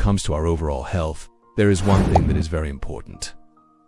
comes to our overall health, there is one thing that is very important.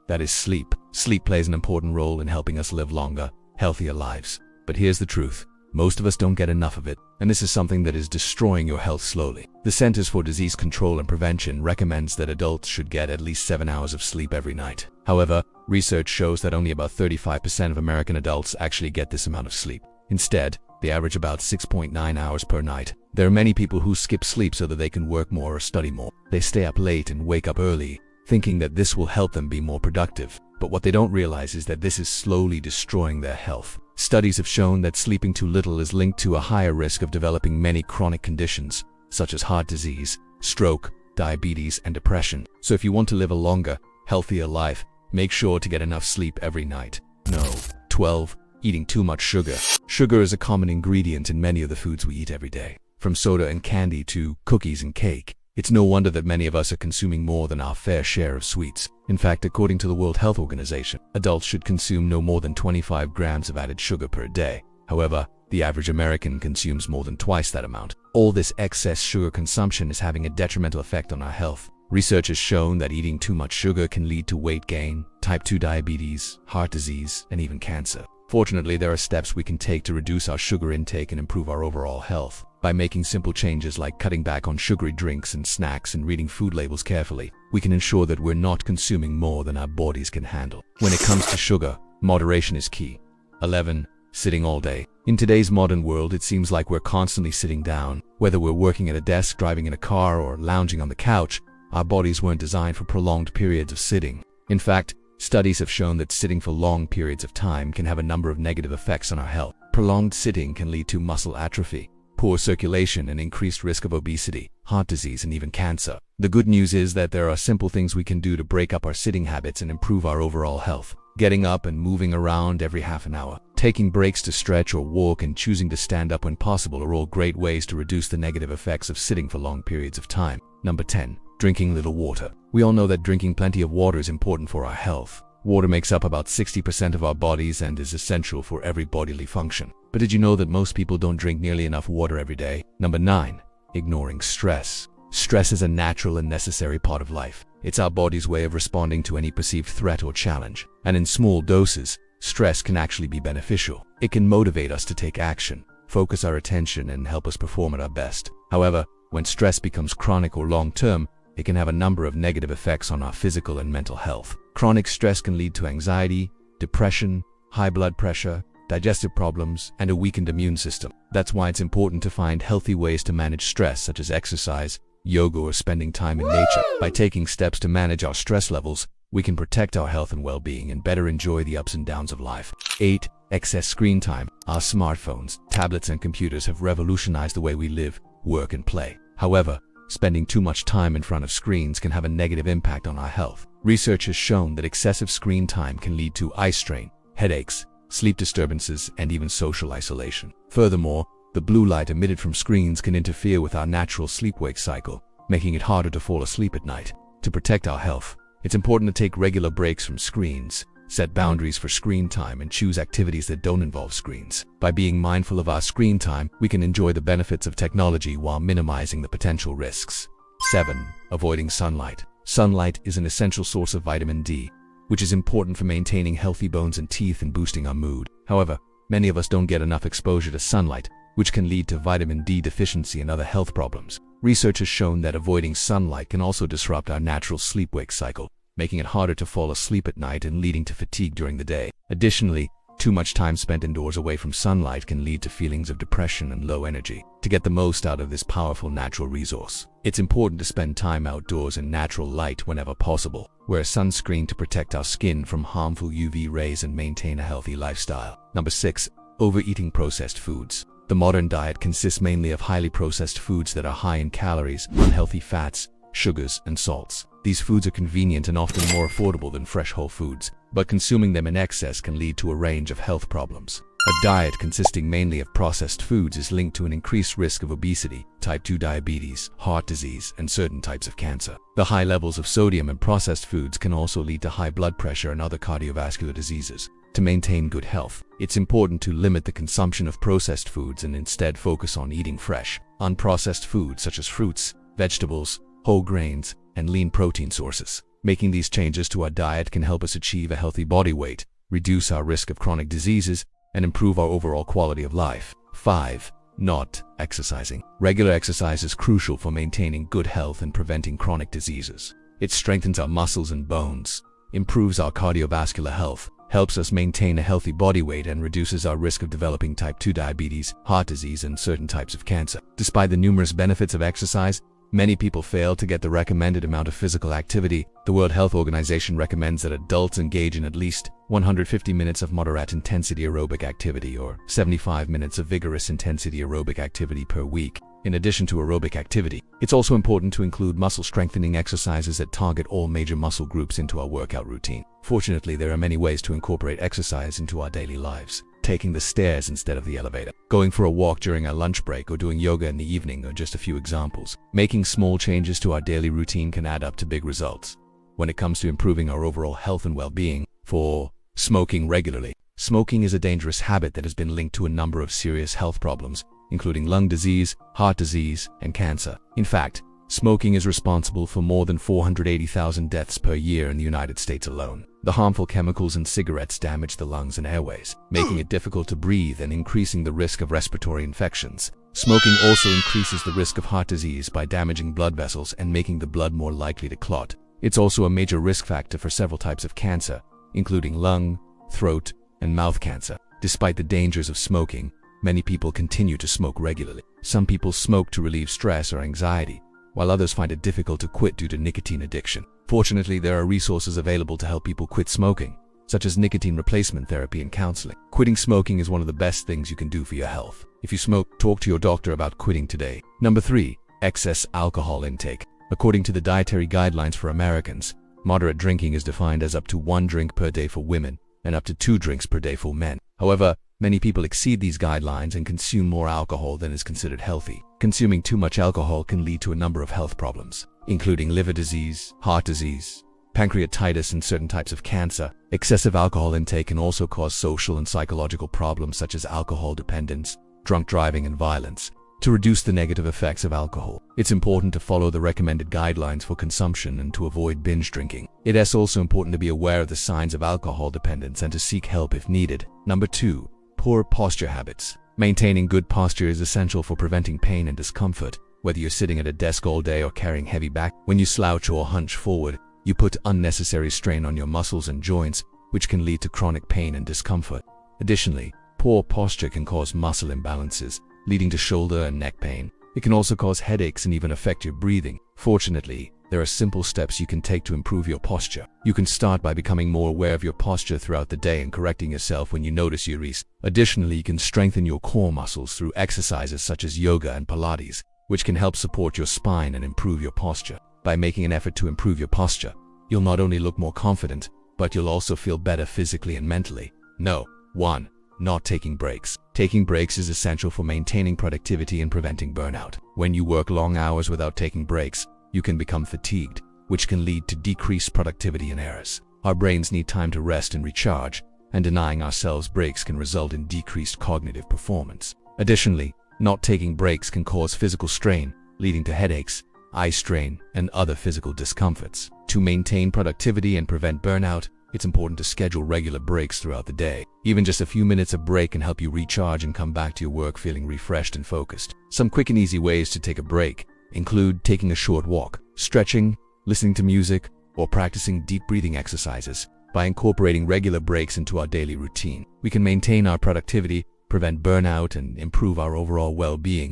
That is sleep. Sleep plays an important role in helping us live longer, healthier lives. But here's the truth. Most of us don't get enough of it, and this is something that is destroying your health slowly. The Centers for Disease Control and Prevention recommends that adults should get at least 7 hours of sleep every night. However, research shows that only about 35% of American adults actually get this amount of sleep. Instead, they average about 6.9 hours per night. There are many people who skip sleep so that they can work more or study more. They stay up late and wake up early, thinking that this will help them be more productive. But what they don't realize is that this is slowly destroying their health. Studies have shown that sleeping too little is linked to a higher risk of developing many chronic conditions, such as heart disease, stroke, diabetes, and depression. So if you want to live a longer, healthier life, make sure to get enough sleep every night. No. 12. Eating too much sugar. Sugar is a common ingredient in many of the foods we eat every day. From soda and candy to cookies and cake. It's no wonder that many of us are consuming more than our fair share of sweets. In fact, according to the World Health Organization, adults should consume no more than 25 grams of added sugar per day. However, the average American consumes more than twice that amount. All this excess sugar consumption is having a detrimental effect on our health. Research has shown that eating too much sugar can lead to weight gain, type 2 diabetes, heart disease, and even cancer. Fortunately, there are steps we can take to reduce our sugar intake and improve our overall health. By making simple changes like cutting back on sugary drinks and snacks and reading food labels carefully, we can ensure that we're not consuming more than our bodies can handle. When it comes to sugar, moderation is key. 11. Sitting all day. In today's modern world, it seems like we're constantly sitting down. Whether we're working at a desk, driving in a car, or lounging on the couch, our bodies weren't designed for prolonged periods of sitting. In fact, studies have shown that sitting for long periods of time can have a number of negative effects on our health. Prolonged sitting can lead to muscle atrophy, poor circulation, and increased risk of obesity, heart disease, and even cancer. The good news is that there are simple things we can do to break up our sitting habits and improve our overall health. Getting up and moving around every half an hour, taking breaks to stretch or walk, and choosing to stand up when possible are all great ways to reduce the negative effects of sitting for long periods of time. Number 10. Drinking little water. We all know that drinking plenty of water is important for our health. Water makes up about 60% of our bodies and is essential for every bodily function. But did you know that most people don't drink nearly enough water every day? Number 9. Ignoring stress. Stress is a natural and necessary part of life. It's our body's way of responding to any perceived threat or challenge. And in small doses, stress can actually be beneficial. It can motivate us to take action, focus our attention, and help us perform at our best. However, when stress becomes chronic or long-term, it can have a number of negative effects on our physical and mental health. Chronic stress can lead to anxiety, depression, high blood pressure, digestive problems, and a weakened immune system. That's why it's important to find healthy ways to manage stress, such as exercise, yoga, or spending time in nature. By taking steps to manage our stress levels, we can protect our health and well-being and better enjoy the ups and downs of life. 8. Excess screen time. Our smartphones, tablets, and computers have revolutionized the way we live, work, and play. However, spending too much time in front of screens can have a negative impact on our health. Research has shown that excessive screen time can lead to eye strain, headaches, sleep disturbances, and even social isolation. Furthermore, the blue light emitted from screens can interfere with our natural sleep-wake cycle, making it harder to fall asleep at night. To protect our health, it's important to take regular breaks from screens, set boundaries for screen time, and choose activities that don't involve screens. By being mindful of our screen time, we can enjoy the benefits of technology while minimizing the potential risks. 7. Avoiding sunlight. Sunlight is an essential source of vitamin D, which is important for maintaining healthy bones and teeth and boosting our mood. However, many of us don't get enough exposure to sunlight, which can lead to vitamin D deficiency and other health problems. Research has shown that avoiding sunlight can also disrupt our natural sleep-wake cycle, making it harder to fall asleep at night and leading to fatigue during the day. Additionally, too much time spent indoors away from sunlight can lead to feelings of depression and low energy. To get the most out of this powerful natural resource, it's important to spend time outdoors in natural light whenever possible. Wear sunscreen to protect our skin from harmful UV rays and maintain a healthy lifestyle. Number 6. Overeating processed foods. The modern diet consists mainly of highly processed foods that are high in calories, unhealthy fats, sugars, and salts. These foods are convenient and often more affordable than fresh whole foods, but consuming them in excess can lead to a range of health problems. A diet consisting mainly of processed foods is linked to an increased risk of obesity, type 2 diabetes, heart disease, and certain types of cancer. The high levels of sodium in processed foods can also lead to high blood pressure and other cardiovascular diseases. To maintain good health, it's important to limit the consumption of processed foods and instead focus on eating fresh, unprocessed foods such as fruits, vegetables, whole grains, and lean protein sources. Making these changes to our diet can help us achieve a healthy body weight, reduce our risk of chronic diseases, and improve our overall quality of life. 5. Not exercising. Regular exercise is crucial for maintaining good health and preventing chronic diseases. It strengthens our muscles and bones, improves our cardiovascular health, helps us maintain a healthy body weight, and reduces our risk of developing type 2 diabetes, heart disease, and certain types of cancer. Despite the numerous benefits of exercise, many people fail to get the recommended amount of physical activity. The World Health Organization recommends that adults engage in at least 150 minutes of moderate intensity aerobic activity or 75 minutes of vigorous intensity aerobic activity per week. In addition to aerobic activity, it's also important to include muscle strengthening exercises that target all major muscle groups into our workout routine. Fortunately, there are many ways to incorporate exercise into our daily lives. Taking the stairs instead of the elevator, going for a walk during our lunch break, or doing yoga in the evening are just a few examples. Making small changes to our daily routine can add up to big results when it comes to improving our overall health and well-being. 4. Smoking regularly. Smoking is a dangerous habit that has been linked to a number of serious health problems, including lung disease, heart disease, and cancer. In fact, smoking is responsible for more than 480,000 deaths per year in the United States alone. The harmful chemicals in cigarettes damage the lungs and airways, making it difficult to breathe and increasing the risk of respiratory infections. Smoking also increases the risk of heart disease by damaging blood vessels and making the blood more likely to clot. It's also a major risk factor for several types of cancer, including lung, throat, and mouth cancer. Despite the dangers of smoking, many people continue to smoke regularly. Some people smoke to relieve stress or anxiety, while others find it difficult to quit due to nicotine addiction. Fortunately, there are resources available to help people quit smoking, such as nicotine replacement therapy and counseling. Quitting smoking is one of the best things you can do for your health. If you smoke, talk to your doctor about quitting today. Number 3. Excess alcohol intake. According to the Dietary Guidelines for Americans, moderate drinking is defined as up to 1 drink per day for women and up to 2 drinks per day for men. However, many people exceed these guidelines and consume more alcohol than is considered healthy. Consuming too much alcohol can lead to a number of health problems, including liver disease, heart disease, pancreatitis, and certain types of cancer. Excessive alcohol intake can also cause social and psychological problems such as alcohol dependence, drunk driving, and violence. To reduce the negative effects of alcohol, it's important to follow the recommended guidelines for consumption and to avoid binge drinking. It is also important to be aware of the signs of alcohol dependence and to seek help if needed. Number 2. Poor posture habits. Maintaining good posture is essential for preventing pain and discomfort. Whether you're sitting at a desk all day or carrying heavy back, when you slouch or hunch forward, you put unnecessary strain on your muscles and joints, which can lead to chronic pain and discomfort. Additionally, poor posture can cause muscle imbalances, leading to shoulder and neck pain. It can also cause headaches and even affect your breathing. Fortunately, there are simple steps you can take to improve your posture. You can start by becoming more aware of your posture throughout the day and correcting yourself when you notice your ease. Additionally, you can strengthen your core muscles through exercises such as yoga and Pilates, which can help support your spine and improve your posture. By making an effort to improve your posture, you'll not only look more confident, but you'll also feel better physically and mentally. 1. Not taking breaks. Taking breaks is essential for maintaining productivity and preventing burnout. When you work long hours without taking breaks, you can become fatigued, which can lead to decreased productivity and errors. Our brains need time to rest and recharge, and denying ourselves breaks can result in decreased cognitive performance. Additionally, not taking breaks can cause physical strain, leading to headaches, eye strain, and other physical discomforts. To maintain productivity and prevent burnout, it's important to schedule regular breaks throughout the day. Even just a few minutes of break can help you recharge and come back to your work feeling refreshed and focused. Some quick and easy ways to take a break include taking a short walk, stretching, listening to music, or practicing deep breathing exercises. By incorporating regular breaks into our daily routine, we can maintain our productivity, prevent burnout, and improve our overall well-being.